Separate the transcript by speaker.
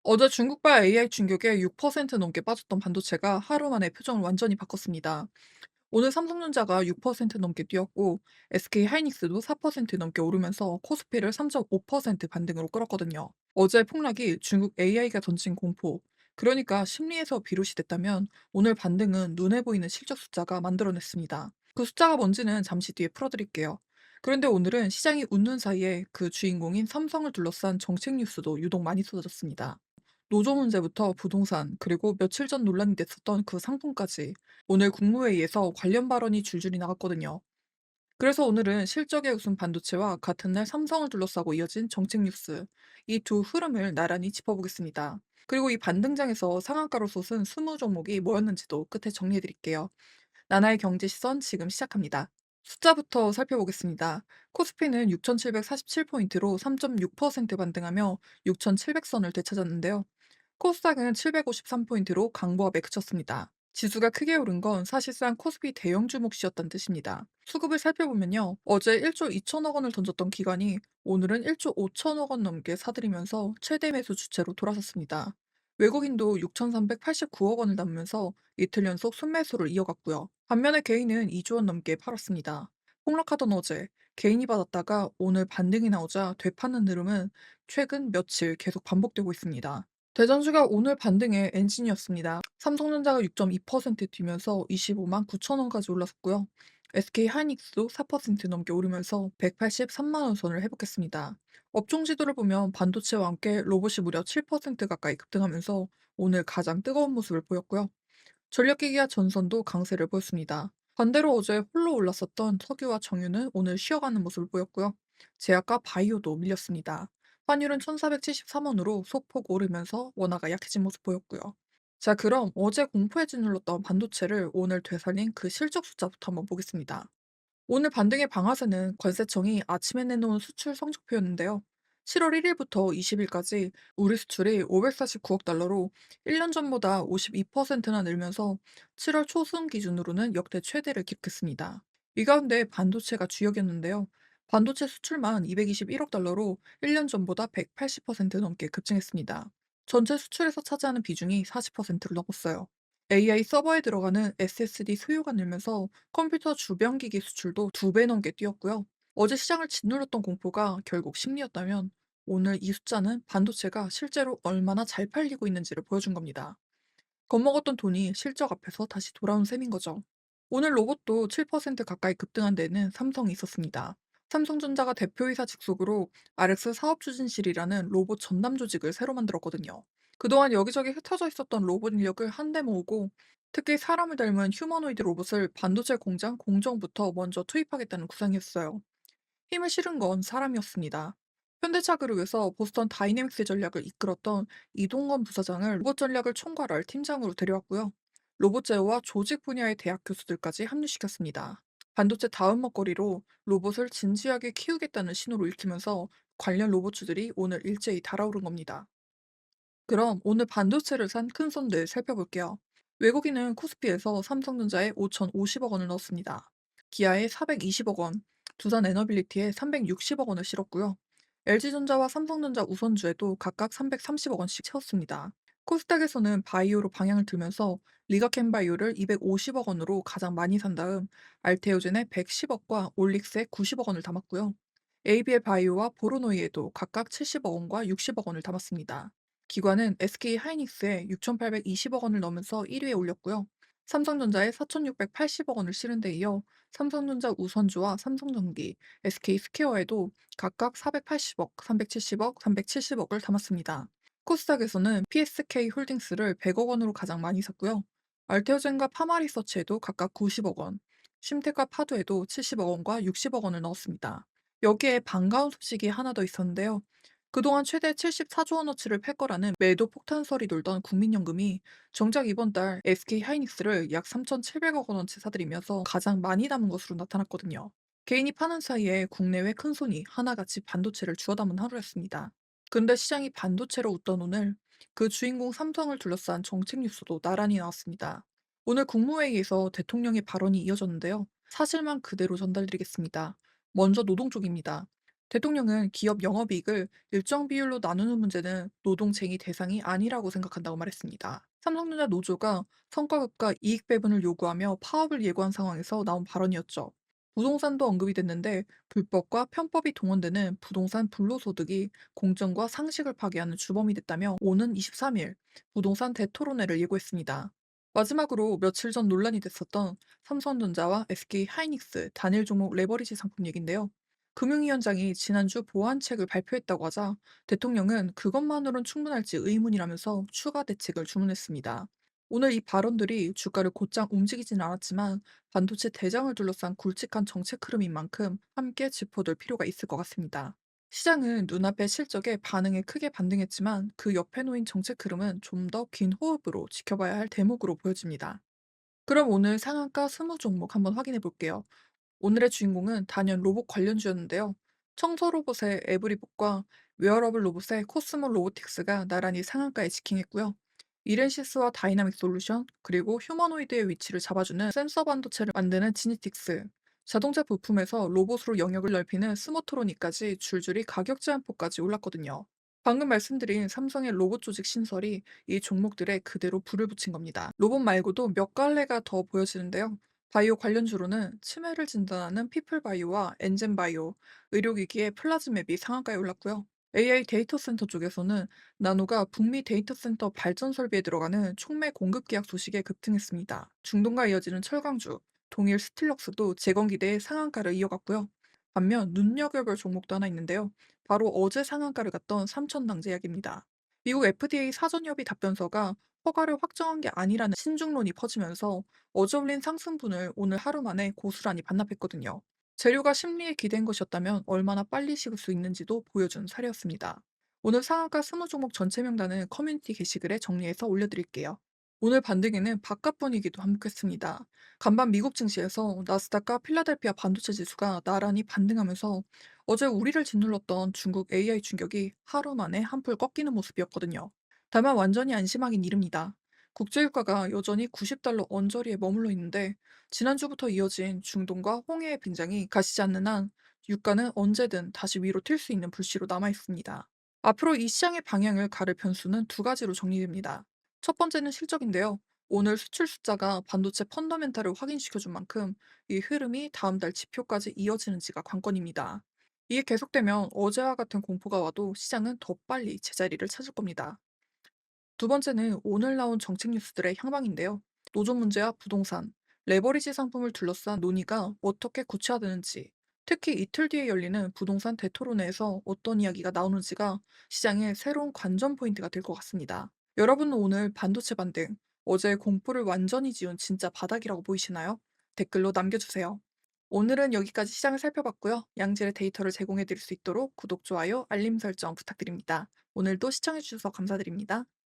Speaker 1: 어제 중국발 AI 충격에 6% 넘게 빠졌던 반도체가 하루 만에 표정을 완전히 바꿨습니다. 오늘 삼성전자가 6% 넘게 뛰었고, SK 하이닉스도 4% 넘게 오르면서 코스피를 3.5% 반등으로 끌었거든요. 어제 폭락이 중국 AI가 던진 공포, 그러니까 심리에서 비롯이 됐다면 오늘 반등은 눈에 보이는 실적 숫자가 만들어냈습니다. 그 숫자가 뭔지는 잠시 뒤에 풀어드릴게요. 그런데 오늘은 시장이 웃는 사이에 그 주인공인 삼성을 둘러싼 정책 뉴스도 유독 많이 쏟아졌습니다. 노조 문제부터 부동산, 그리고 며칠 전 논란이 됐었던 그 상품까지 오늘 국무회의에서 관련 발언이 줄줄이 나갔거든요. 그래서 오늘은 실적의 우선 반도체와 같은 날 삼성을 둘러싸고 이어진 정책 뉴스, 이 두 흐름을 나란히 짚어보겠습니다. 그리고 이 반등장에서 상한가로 솟은 20 종목이 뭐였는지도 끝에 정리해드릴게요. 나나의 경제 시선 지금 시작합니다. 숫자부터 살펴보겠습니다. 코스피는 6,747포인트로 3.6% 반등하며 6,700선을 되찾았는데요. 코스닥은 753포인트로 강보합에 그쳤습니다. 지수가 크게 오른 건 사실상 코스피 대형 주목시였다는 뜻입니다. 수급을 살펴보면요. 어제 1조 2천억 원을 던졌던 기관이 오늘은 1조 5천억 원 넘게 사들이면서 최대 매수 주체로 돌아섰습니다. 외국인도 6,389억 원을 담으면서 이틀 연속 순매수를 이어갔고요. 반면에 개인은 2조 원 넘게 팔았습니다. 폭락하던 어제 개인이 받았다가 오늘 반등이 나오자 되파는 흐름은 최근 며칠 계속 반복되고 있습니다. 대전주가 오늘 반등의 엔진이었습니다. 삼성전자가 6.2% 뛰면서 25만 9천 원까지 올랐고요. SK 하이닉스도 4% 넘게 오르면서 183만 원 선을 회복했습니다. 업종 지도를 보면 반도체와 함께 로봇이 무려 7% 가까이 급등하면서 오늘 가장 뜨거운 모습을 보였고요. 전력기기와 전선도 강세를 보였습니다. 반대로 어제 홀로 올랐었던 석유와 정유는 오늘 쉬어가는 모습을 보였고요. 제약과 바이오도 밀렸습니다. 환율은 1473원으로 소폭 오르면서 원화가 약해진 모습 보였고요. 자, 그럼 어제 공포에 짓눌렀던 반도체를 오늘 되살린 그 실적 숫자부터 한번 보겠습니다. 오늘 반등의 방아쇠는 관세청이 아침에 내놓은 수출 성적표였는데요. 7월 1일부터 20일까지 우리 수출이 549억 달러로 1년 전보다 52%나 늘면서 7월 초순 기준으로는 역대 최대를 기록했습니다. 이 가운데 반도체가 주역이었는데요. 반도체 수출만 221억 달러로 1년 전보다 180% 넘게 급증했습니다. 전체 수출에서 차지하는 비중이 40%를 넘었어요. AI 서버에 들어가는 SSD 수요가 늘면서 컴퓨터 주변기기 수출도 2배 넘게 뛰었고요. 어제 시장을 짓눌렀던 공포가 결국 심리였다면 오늘 이 숫자는 반도체가 실제로 얼마나 잘 팔리고 있는지를 보여준 겁니다. 겁먹었던 돈이 실적 앞에서 다시 돌아온 셈인 거죠. 오늘 로봇도 7% 가까이 급등한 데는 삼성이 있었습니다. 삼성전자가 대표이사 직속으로 RX 사업추진실이라는 로봇 전담 조직을 새로 만들었거든요. 그동안 여기저기 흩어져 있었던 로봇 인력을 한데 모으고 특히 사람을 닮은 휴머노이드 로봇을 반도체 공장 공정부터 먼저 투입하겠다는 구상이었어요. 힘을 실은 건 사람이었습니다. 현대차 그룹에서 보스턴 다이내믹스 전략을 이끌었던 이동건 부사장을 로봇 전략을 총괄할 팀장으로 데려왔고요. 로봇 제어와 조직 분야의 대학 교수들까지 합류시켰습니다. 반도체 다음 먹거리로 로봇을 진지하게 키우겠다는 신호를 읽히면서 관련 로봇주들이 오늘 일제히 달아오른 겁니다. 그럼 오늘 반도체를 산 큰 손들 살펴볼게요. 외국인은 코스피에서 삼성전자에 5,050억 원을 넣었습니다. 기아에 420억 원, 두산 에너빌리티에 360억 원을 실었고요. LG전자와 삼성전자 우선주에도 각각 330억 원씩 채웠습니다. 코스닥에서는 바이오로 방향을 틀면서 리가켄바이오를 250억 원으로 가장 많이 산 다음 알테오젠에 110억과 올릭스에 90억 원을 담았고요. ABL 바이오와 보로노이에도 각각 70억 원과 60억 원을 담았습니다. 기관은 SK 하이닉스에 6,820억 원을 넣으면서 1위에 올렸고요. 삼성전자에 4,680억 원을 실은 데 이어 삼성전자 우선주와 삼성전기, SK 스퀘어에도 각각 480억, 370억, 370억을 담았습니다. 코스닥에서는 PSK 홀딩스를 100억 원으로 가장 많이 샀고요. 알테오젠과 파마리서치에도 각각 90억 원, 쉼텍과 파도에도 70억 원과 60억 원을 넣었습니다. 여기에 반가운 소식이 하나 더 있었는데요. 그동안 최대 74조 원어치를 팔 거라는 매도 폭탄설이 돌던 국민연금이 정작 이번 달 SK 하이닉스를 약 3,700억 원어치 사들이면서 가장 많이 담은 것으로 나타났거든요. 개인이 파는 사이에 국내외 큰 손이 하나같이 반도체를 주워 담은 하루였습니다. 근데 시장이 반도체로 웃던 오늘 그 주인공 삼성을 둘러싼 정책 뉴스도 나란히 나왔습니다. 오늘 국무회의에서 대통령의 발언이 이어졌는데요. 사실만 그대로 전달드리겠습니다. 먼저 노동 쪽입니다. 대통령은 기업 영업이익을 일정 비율로 나누는 문제는 노동쟁의 대상이 아니라고 생각한다고 말했습니다. 삼성전자 노조가 성과급과 이익 배분을 요구하며 파업을 예고한 상황에서 나온 발언이었죠. 부동산도 언급이 됐는데 불법과 편법이 동원되는 부동산 불로소득이 공정과 상식을 파괴하는 주범이 됐다며 오는 23일 부동산 대토론회를 예고했습니다. 마지막으로 며칠 전 논란이 됐었던 삼성전자와 SK 하이닉스 단일 종목 레버리지 상품 얘긴데요. 금융위원장이 지난주 보완책을 발표했다고 하자 대통령은 그것만으론 충분할지 의문이라면서 추가 대책을 주문했습니다. 오늘 이 발언들이 주가를 곧장 움직이진 않았지만 반도체 대장을 둘러싼 굵직한 정책 흐름인 만큼 함께 짚어둘 필요가 있을 것 같습니다. 시장은 눈앞의 실적에 반응에 크게 반등했지만 그 옆에 놓인 정책 흐름은 좀 더 긴 호흡으로 지켜봐야 할 대목으로 보여집니다. 그럼 오늘 상한가 20 종목 한번 확인해 볼게요. 오늘의 주인공은 단연 로봇 관련주였는데요. 청소 로봇의 에브리봇과 웨어러블 로봇의 코스모 로보틱스가 나란히 상한가에 지킹했고요. 이렌시스와 다이나믹 솔루션, 그리고 휴머노이드의 위치를 잡아주는 센서 반도체를 만드는 지니틱스, 자동차 부품에서 로봇으로 영역을 넓히는 스모트로닉까지 줄줄이 가격 제한폭까지 올랐거든요. 방금 말씀드린 삼성의 로봇 조직 신설이 이 종목들에 그대로 불을 붙인 겁니다. 로봇 말고도 몇 갈래가 더 보여지는데요. 바이오 관련주로는 치매를 진단하는 피플바이오와 엔젠바이오, 의료기기의 플라즈맵이 상한가에 올랐고요. AI 데이터 센터 쪽에서는 나노가 북미 데이터 센터 발전 설비에 들어가는 촉매 공급 계약 소식에 급등했습니다. 중동과 이어지는 철강주, 동일 스틸럭스도 재건기대의 상한가를 이어갔고요. 반면 눈여겨볼 종목도 하나 있는데요. 바로 어제 상한가를 갔던 삼천당제약입니다. 미국 FDA 사전협의 답변서가 허가를 확정한 게 아니라는 신중론이 퍼지면서 어제 올린 상승분을 오늘 하루 만에 고스란히 반납했거든요. 재료가 심리에 기댄 것이었다면 얼마나 빨리 식을 수 있는지도 보여준 사례였습니다. 오늘 상한가 20종목 전체 명단은 커뮤니티 게시글에 정리해서 올려드릴게요. 오늘 반등에는 바깥 분위기도 함께했습니다. 간밤 미국 증시에서 나스닥과 필라델피아 반도체 지수가 나란히 반등하면서 어제 우리를 짓눌렀던 중국 AI 충격이 하루 만에 한풀 꺾이는 모습이었거든요. 다만 완전히 안심하긴 이릅니다. 국제유가가 여전히 90달러 언저리에 머물러 있는데 지난주부터 이어진 중동과 홍해의 빈장이 가시지 않는 한 유가는 언제든 다시 위로 튈 수 있는 불씨로 남아 있습니다. 앞으로 이 시장의 방향을 가를 변수는 두 가지로 정리됩니다. 첫 번째는 실적인데요. 오늘 수출 숫자가 반도체 펀더멘탈을 확인시켜준 만큼 이 흐름이 다음 달 지표까지 이어지는지가 관건입니다. 이게 계속되면 어제와 같은 공포가 와도 시장은 더 빨리 제자리를 찾을 겁니다. 두 번째는 오늘 나온 정책 뉴스들의 향방인데요. 노조 문제와 부동산, 레버리지 상품을 둘러싼 논의가 어떻게 구체화되는지, 특히 이틀 뒤에 열리는 부동산 대토론회에서 어떤 이야기가 나오는지가 시장의 새로운 관전 포인트가 될 것 같습니다. 여러분은 오늘 반도체 반등, 어제 공포를 완전히 지운 진짜 바닥이라고 보이시나요? 댓글로 남겨주세요. 오늘은 여기까지 시장을 살펴봤고요. 양질의 데이터를 제공해 드릴 수 있도록 구독, 좋아요, 알림 설정 부탁드립니다. 오늘도 시청해주셔서 감사드립니다.